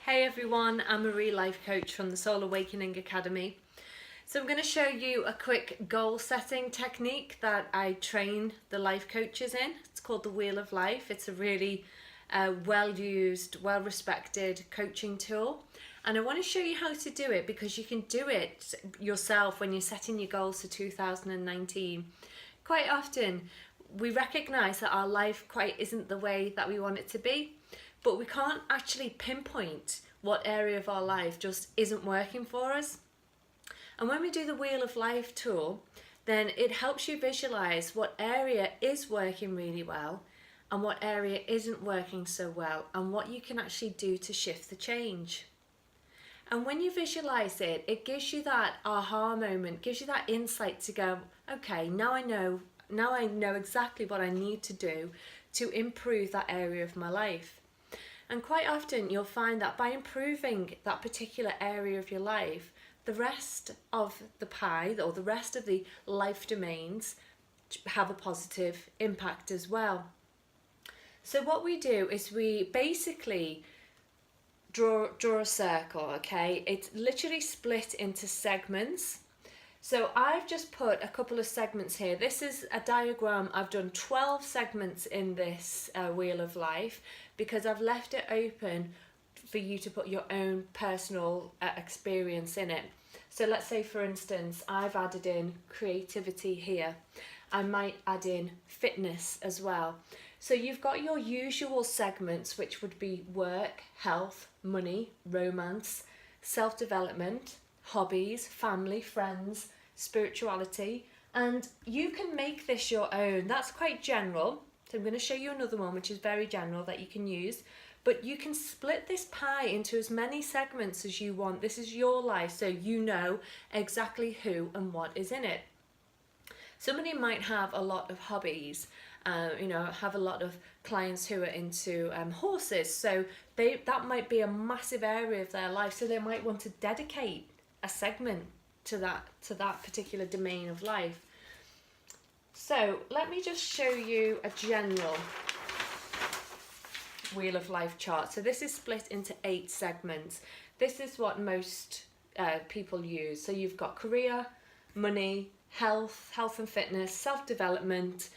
Hey everyone, I'm Marie, life coach from the Soul Awakening Academy. So I'm going to show you a quick goal setting technique that I train the life coaches in. It's called the Wheel of Life. It's a really well used, well respected coaching tool. And I want to show you how to do it because you can do it yourself when you're setting your goals for 2019. Quite often we recognise that our life quite isn't the way that we want it to be, but we can't actually pinpoint what area of our life just isn't working for us. And when we do the Wheel of Life tool, then it helps you visualize what area is working really well and what area isn't working so well, and what you can actually do to shift the change. And when you visualize it, it gives you that aha moment, gives you that insight to go, okay, now I know exactly what I need to do to improve that area of my life. And quite often you'll find that by improving that particular area of your life, the rest of the pie or the rest of the life domains have a positive impact as well. So what we do is we basically draw a circle, okay? It's literally split into segments. So I've just put a couple of segments here. This is a diagram. I've done 12 segments in this Wheel of Life because I've left it open for you to put your own personal experience in it. So let's say, for instance, I've added in creativity here. I might add in fitness as well. So you've got your usual segments, which would be work, health, money, romance, self-development, hobbies, family, friends, spirituality, and you can make this your own. That's quite general. So I'm going to show you another one which is very general that you can use, but you can split this pie into as many segments as you want. This is your life, so you know exactly who and what is in it. Somebody might have a lot of hobbies, have a lot of clients who are into horses, so that might be a massive area of their life, so they might want to dedicate a segment to that particular domain of life. So let me just show you a general Wheel of Life chart. So this is split into 8 segments. This is what most people use. So you've got career, money, health and fitness, self-development,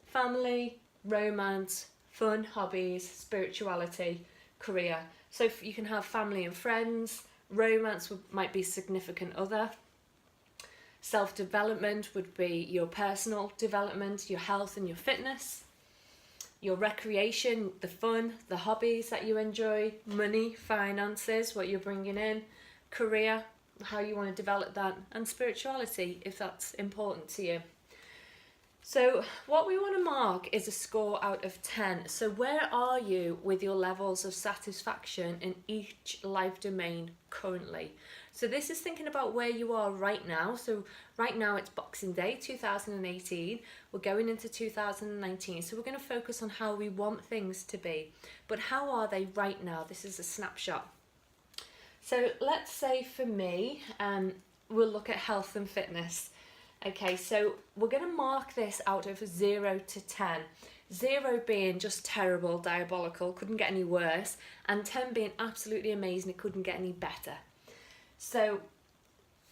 family, romance, fun, hobbies, spirituality, career. So you can have family and friends. Romance might be significant other. Self-development would be your personal development, your health and your fitness. Your recreation, the fun, the hobbies that you enjoy. Money, finances, what you're bringing in. Career, how you want to develop that. And spirituality, if that's important to you. So what we want to mark is a score out of 10. So where are you with your levels of satisfaction in each life domain currently? So this is thinking about where you are right now. So right now it's Boxing Day 2018. We're going into 2019. So we're going to focus on how we want things to be. But how are they right now? This is a snapshot. So let's say for me, we'll look at health and fitness. Okay, so we're going to mark this out of 0 to 10. 0 being just terrible, diabolical, couldn't get any worse, and 10 being absolutely amazing, it couldn't get any better. So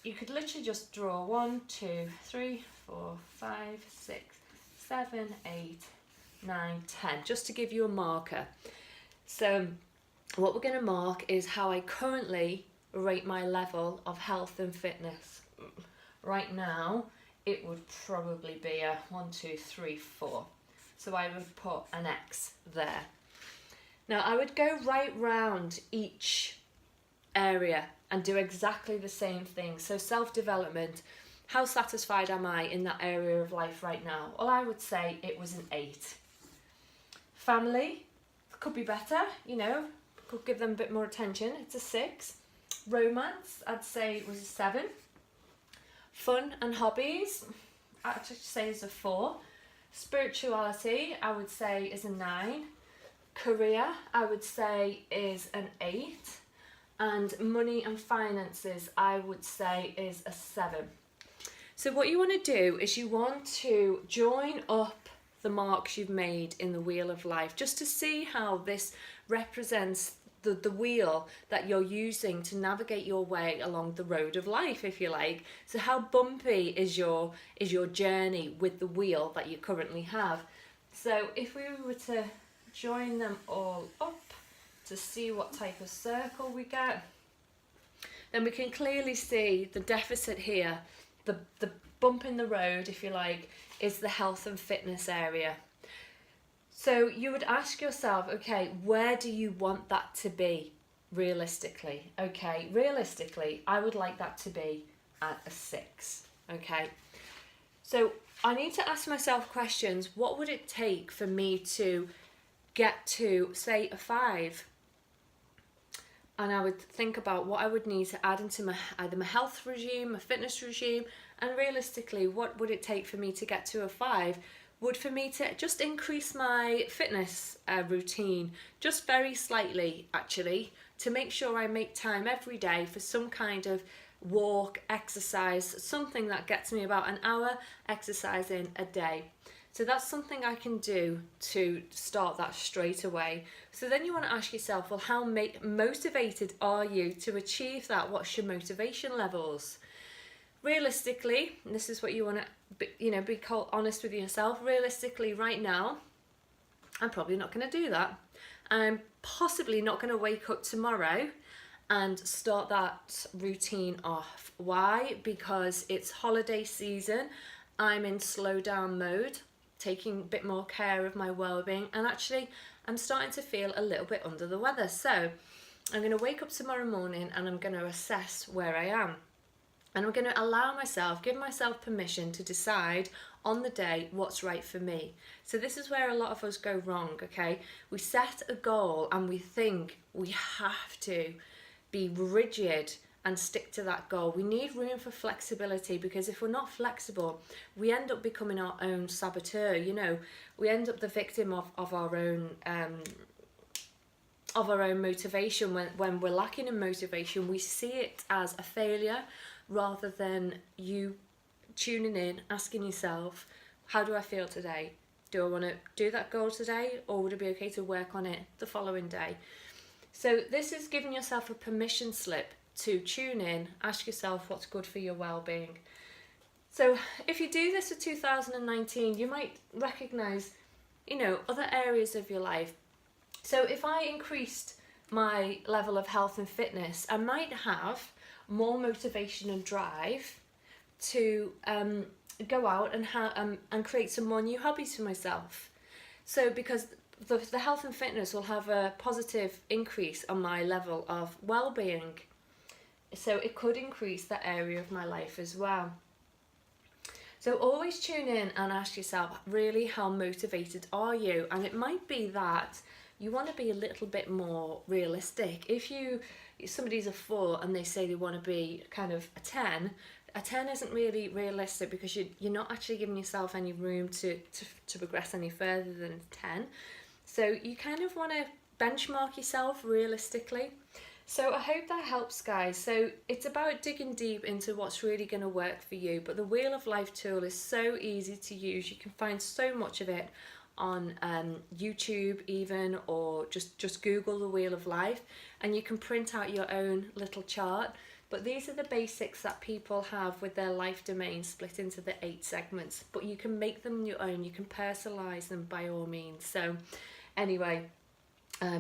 you could literally just draw 1, 2, 3, 4, 5, 6, 7, 8, 9, 10, just to give you a marker. So what we're going to mark is how I currently rate my level of health and fitness. Right now, it would probably be a 1, 2, 3, 4. So I would put an X there. Now I would go right round each area and do exactly the same thing. So self-development, how satisfied am I in that area of life right now? Well, I would say it was an 8. Family, could be better, could give them a bit more attention. It's a 6. Romance, I'd say it was a 7. Fun and hobbies, I'd say is a 4. Spirituality, I would say is a 9. Career, I would say is an 8. And money and finances, I would say is a 7. So what you want to do is you want to join up the marks you've made in the Wheel of Life just to see how this represents the wheel that you're using to navigate your way along the road of life, if you like. So how bumpy is your journey with the wheel that you currently have? So if we were to join them all up to see what type of circle we get, then we can clearly see the deficit here. The bump in the road, if you like, is the health and fitness area. So you would ask yourself, okay, where do you want that to be realistically? Okay, realistically, I would like that to be at a 6. Okay, so I need to ask myself questions. What would it take for me to get to, say, a 5? And I would think about what I would need to add into either my health regime, my fitness regime, and realistically, what would it take for me to get to a 5? Would for me to just increase my fitness routine, just very slightly actually, to make sure I make time every day for some kind of walk, exercise, something that gets me about an hour exercising a day. So that's something I can do to start that straight away. So then you want to ask yourself, well, how motivated are you to achieve that? What's your motivation levels? Realistically, and this is what you want to be honest with yourself. Realistically, right now, I'm probably not going to do that. I'm possibly not going to wake up tomorrow and start that routine off. Why? Because it's holiday season. I'm in slow down mode, taking a bit more care of my well-being, and actually I'm starting to feel a little bit under the weather. So I'm going to wake up tomorrow morning and I'm going to assess where I am. And I'm going to give myself permission to decide on the day what's right for me. So this is where a lot of us go wrong, okay? We set a goal and we think we have to be rigid and stick to that goal. We need room for flexibility, because if we're not flexible, we end up becoming our own saboteur. We end up the victim of our own motivation. When we're lacking in motivation, we see it as a failure, rather than you tuning in, asking yourself, how do I feel today? Do I want to do that goal today, or would it be okay to work on it the following day? So this is giving yourself a permission slip to tune in, ask yourself what's good for your well-being. So if you do this for 2019, you might recognise, other areas of your life. So if I increased my level of health and fitness, I might have more motivation and drive to go out and create some more new hobbies for myself. So because the health and fitness will have a positive increase on my level of well-being, so it could increase that area of my life as well. So always tune in and ask yourself, really, how motivated are you? And it might be that you want to be a little bit more realistic. If somebody's a 4 and they say they want to be kind of a 10 isn't really realistic, because you're not actually giving yourself any room to progress any further than 10. So you kind of want to benchmark yourself realistically. So I hope that helps, guys. So it's about digging deep into what's really going to work for you. But the Wheel of Life tool is so easy to use. You can find so much of it on YouTube even, or just Google the Wheel of Life, and you can print out your own little chart. But these are the basics that people have with their life domain split into the 8 segments. But you can make them your own. You can personalise them by all means. So anyway,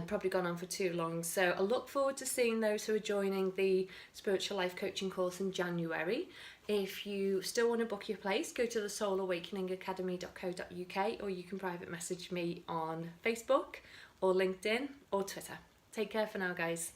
probably gone on for too long. So I look forward to seeing those who are joining the Spiritual Life Coaching course in January. If you still want to book your place, go to the soulawakeningacademy.co.uk, or you can private message me on Facebook or LinkedIn or Twitter. Take care for now, guys.